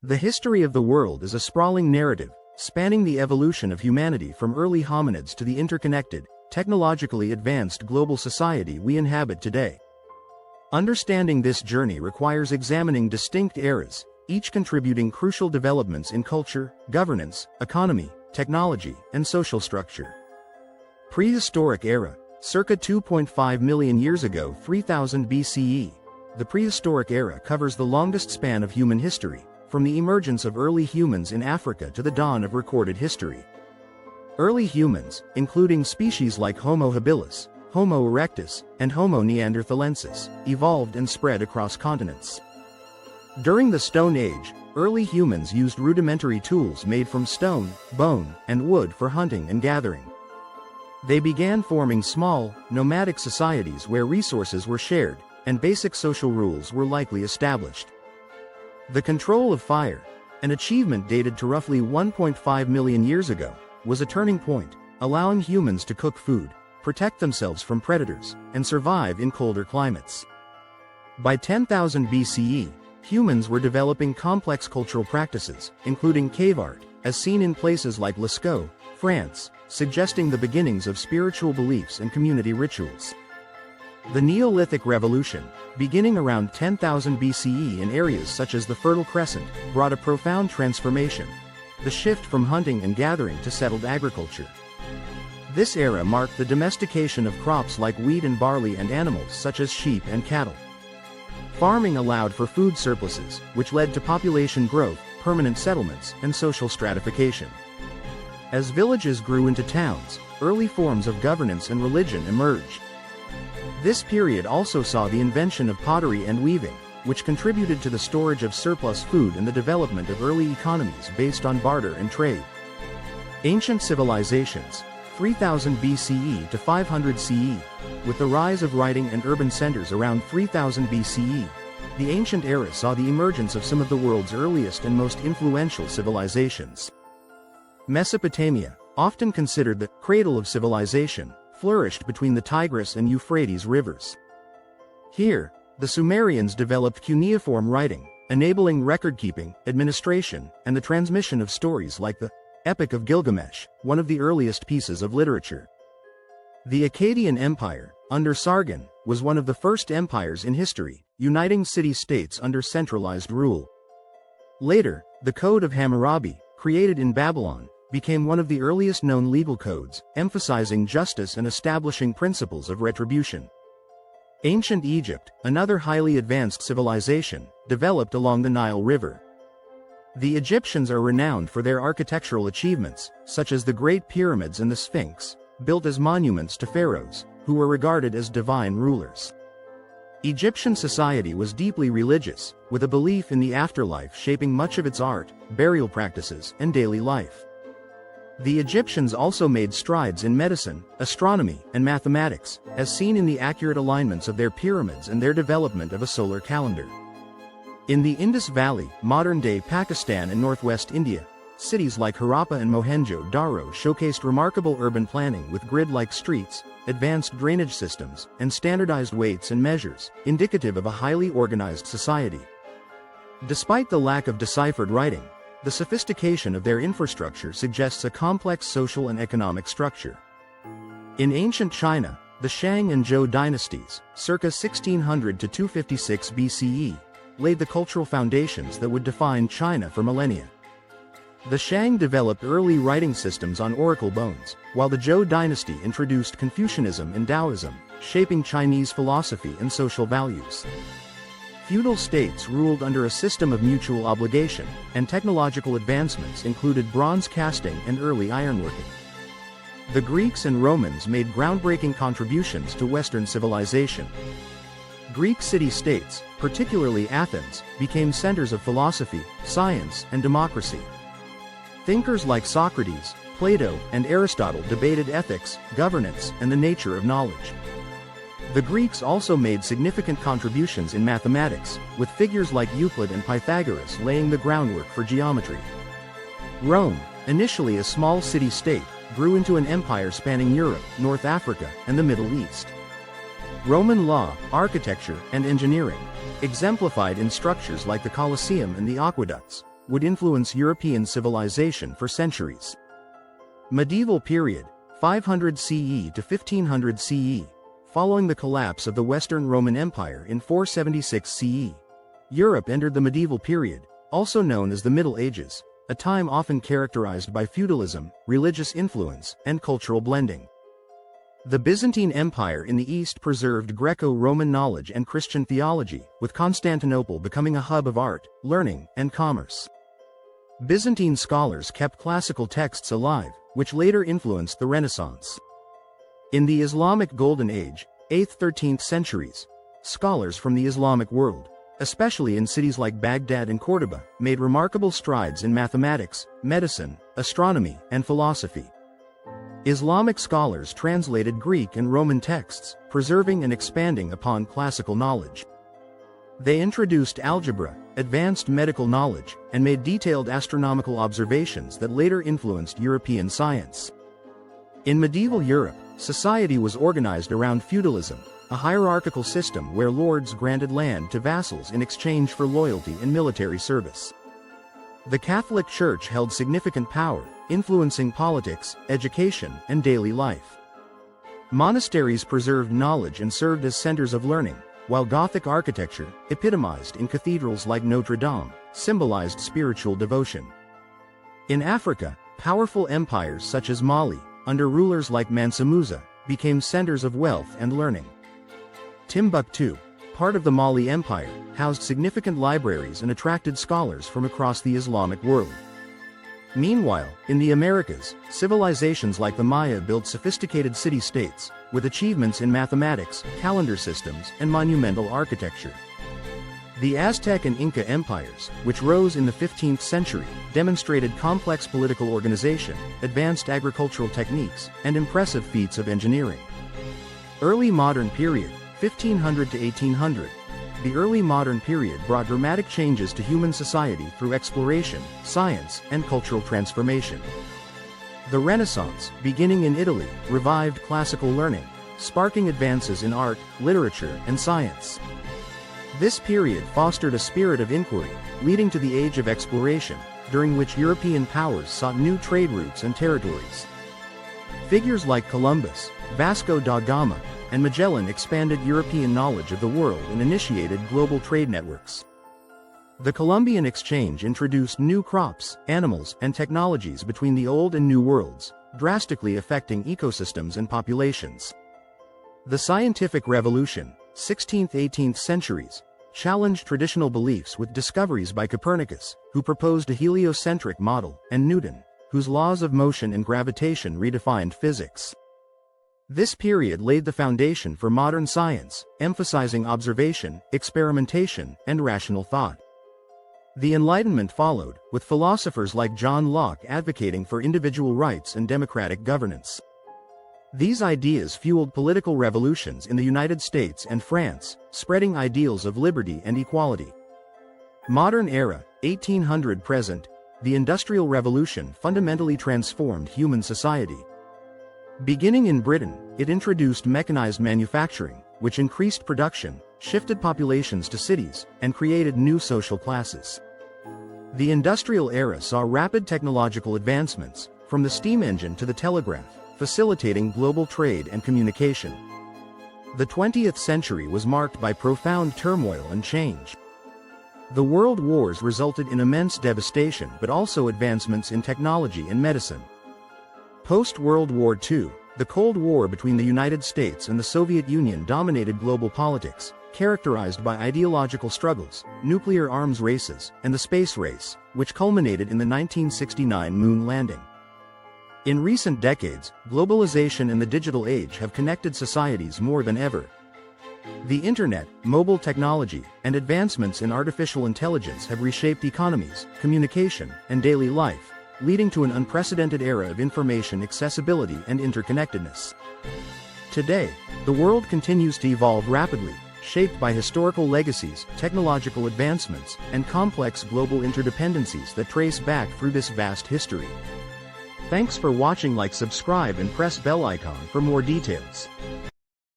The history of the world is a sprawling narrative, spanning the evolution of humanity from early hominids to the interconnected, technologically advanced global society we inhabit today. Understanding this journey requires examining distinct eras, each contributing crucial developments in culture, governance, economy, technology, and social structure. Prehistoric era, circa 2.5 million years ago, 3000 BCE. The prehistoric era covers the longest span of human history, from the emergence of early humans in Africa to the dawn of recorded history. Early humans, including species like Homo habilis, Homo erectus, and Homo neanderthalensis, evolved and spread across continents. During the Stone Age, early humans used rudimentary tools made from stone, bone, and wood for hunting and gathering. They began forming small, nomadic societies where resources were shared, and basic social rules were likely established. The control of fire, an achievement dated to roughly 1.5 million years ago, was a turning point, allowing humans to cook food, protect themselves from predators, and survive in colder climates. By 10,000 BCE, humans were developing complex cultural practices, including cave art, as seen in places like Lascaux, France, suggesting the beginnings of spiritual beliefs and community rituals. The Neolithic Revolution, beginning around 10,000 BCE in areas such as the Fertile Crescent, brought a profound transformation: the shift from hunting and gathering to settled agriculture. This era marked the domestication of crops like wheat and barley and animals such as sheep and cattle. Farming allowed for food surpluses, which led to population growth, permanent settlements, and social stratification. As villages grew into towns, early forms of governance and religion emerged. This period also saw the invention of pottery and weaving, which contributed to the storage of surplus food and the development of early economies based on barter and trade. Ancient civilizations, 3000 BCE to 500 CE, with the rise of writing and urban centers around 3000 BCE, the ancient era saw the emergence of some of the world's earliest and most influential civilizations. Mesopotamia, often considered the cradle of civilization, flourished between the Tigris and Euphrates rivers. Here, the Sumerians developed cuneiform writing, enabling record-keeping, administration, and the transmission of stories like the Epic of Gilgamesh, one of the earliest pieces of literature. The Akkadian Empire, under Sargon, was one of the first empires in history, uniting city-states under centralized rule. Later, the Code of Hammurabi, created in Babylon, became one of the earliest known legal codes, emphasizing justice and establishing principles of retribution. Ancient Egypt, another highly advanced civilization, developed along the Nile River. The Egyptians are renowned for their architectural achievements, such as the Great Pyramids and the Sphinx, built as monuments to pharaohs, who were regarded as divine rulers. Egyptian society was deeply religious, with a belief in the afterlife shaping much of its art, burial practices, and daily life. The Egyptians also made strides in medicine, astronomy, and mathematics, as seen in the accurate alignments of their pyramids and their development of a solar calendar. In the Indus Valley, modern-day Pakistan and northwest India, cities like Harappa and Mohenjo-Daro showcased remarkable urban planning with grid-like streets, advanced drainage systems, and standardized weights and measures, indicative of a highly organized society. Despite the lack of deciphered writing, the sophistication of their infrastructure suggests a complex social and economic structure. In ancient China, the Shang and Zhou dynasties, circa 1600 to 256 BCE, laid the cultural foundations that would define China for millennia. The Shang developed early writing systems on oracle bones, while the Zhou dynasty introduced Confucianism and Taoism, shaping Chinese philosophy and social values. Feudal states ruled under a system of mutual obligation, and technological advancements included bronze casting and early ironworking. The Greeks and Romans made groundbreaking contributions to Western civilization. Greek city-states, particularly Athens, became centers of philosophy, science, and democracy. Thinkers like Socrates, Plato, and Aristotle debated ethics, governance, and the nature of knowledge. The Greeks also made significant contributions in mathematics, with figures like Euclid and Pythagoras laying the groundwork for geometry. Rome, initially a small city-state, grew into an empire spanning Europe, North Africa, and the Middle East. Roman law, architecture, and engineering, exemplified in structures like the Colosseum and the aqueducts, would influence European civilization for centuries. Medieval period, 500 CE to 1500 CE. Following the collapse of the Western Roman Empire in 476 CE, Europe entered the medieval period, also known as the Middle Ages, a time often characterized by feudalism, religious influence, and cultural blending. The Byzantine Empire in the East preserved Greco-Roman knowledge and Christian theology, with Constantinople becoming a hub of art, learning, and commerce. Byzantine scholars kept classical texts alive, which later influenced the Renaissance. In the Islamic Golden Age, 8th–13th centuries, scholars from the Islamic world, especially in cities like Baghdad and Cordoba, made remarkable strides in mathematics, medicine, astronomy, and philosophy. Islamic scholars translated Greek and Roman texts, preserving and expanding upon classical knowledge. They introduced algebra, advanced medical knowledge, and made detailed astronomical observations that later influenced European science. In medieval Europe, society was organized around feudalism, a hierarchical system where lords granted land to vassals in exchange for loyalty and military service. The Catholic Church held significant power, influencing politics, education, and daily life. Monasteries preserved knowledge and served as centers of learning, while Gothic architecture, epitomized in cathedrals like Notre Dame, symbolized spiritual devotion. In Africa, powerful empires such as Mali, under rulers like Mansa Musa, became centers of wealth and learning. Timbuktu, part of the Mali Empire, housed significant libraries and attracted scholars from across the Islamic world. Meanwhile, in the Americas, civilizations like the Maya built sophisticated city-states, with achievements in mathematics, calendar systems, and monumental architecture. The Aztec and Inca empires, which rose in the 15th century, demonstrated complex political organization, advanced agricultural techniques, and impressive feats of engineering. Early modern period, 1500 to 1800. The early modern period brought dramatic changes to human society through exploration, science, and cultural transformation. The Renaissance, beginning in Italy, revived classical learning, sparking advances in art, literature, and science. This period fostered a spirit of inquiry, leading to the Age of Exploration, during which European powers sought new trade routes and territories. Figures like Columbus, Vasco da Gama, and Magellan expanded European knowledge of the world and initiated global trade networks. The Columbian Exchange introduced new crops, animals, and technologies between the Old and New Worlds, drastically affecting ecosystems and populations. The Scientific Revolution, 16th–18th centuries, challenged traditional beliefs with discoveries by Copernicus, who proposed a heliocentric model, and Newton, whose laws of motion and gravitation redefined physics. This period laid the foundation for modern science, emphasizing observation, experimentation, and rational thought. The Enlightenment followed, with philosophers like John Locke advocating for individual rights and democratic governance. These ideas fueled political revolutions in the United States and France, spreading ideals of liberty and equality. Modern era, 1800 present, the Industrial Revolution fundamentally transformed human society. Beginning in Britain, it introduced mechanized manufacturing, which increased production, shifted populations to cities, and created new social classes. The industrial era saw rapid technological advancements, from the steam engine to the telegraph, facilitating global trade and communication. The 20th century was marked by profound turmoil and change. The world wars resulted in immense devastation but also advancements in technology and medicine. Post-World War II, the Cold War between the United States and the Soviet Union dominated global politics, characterized by ideological struggles, nuclear arms races, and the space race, which culminated in the 1969 moon landing. In recent decades, globalization and the digital age have connected societies more than ever. The internet, mobile technology, and advancements in artificial intelligence have reshaped economies, communication, and daily life, leading to an unprecedented era of information accessibility and interconnectedness. Today, the world continues to evolve rapidly, shaped by historical legacies, technological advancements, and complex global interdependencies that trace back through this vast history. Thanks for watching. Like, subscribe, and press bell icon for more details.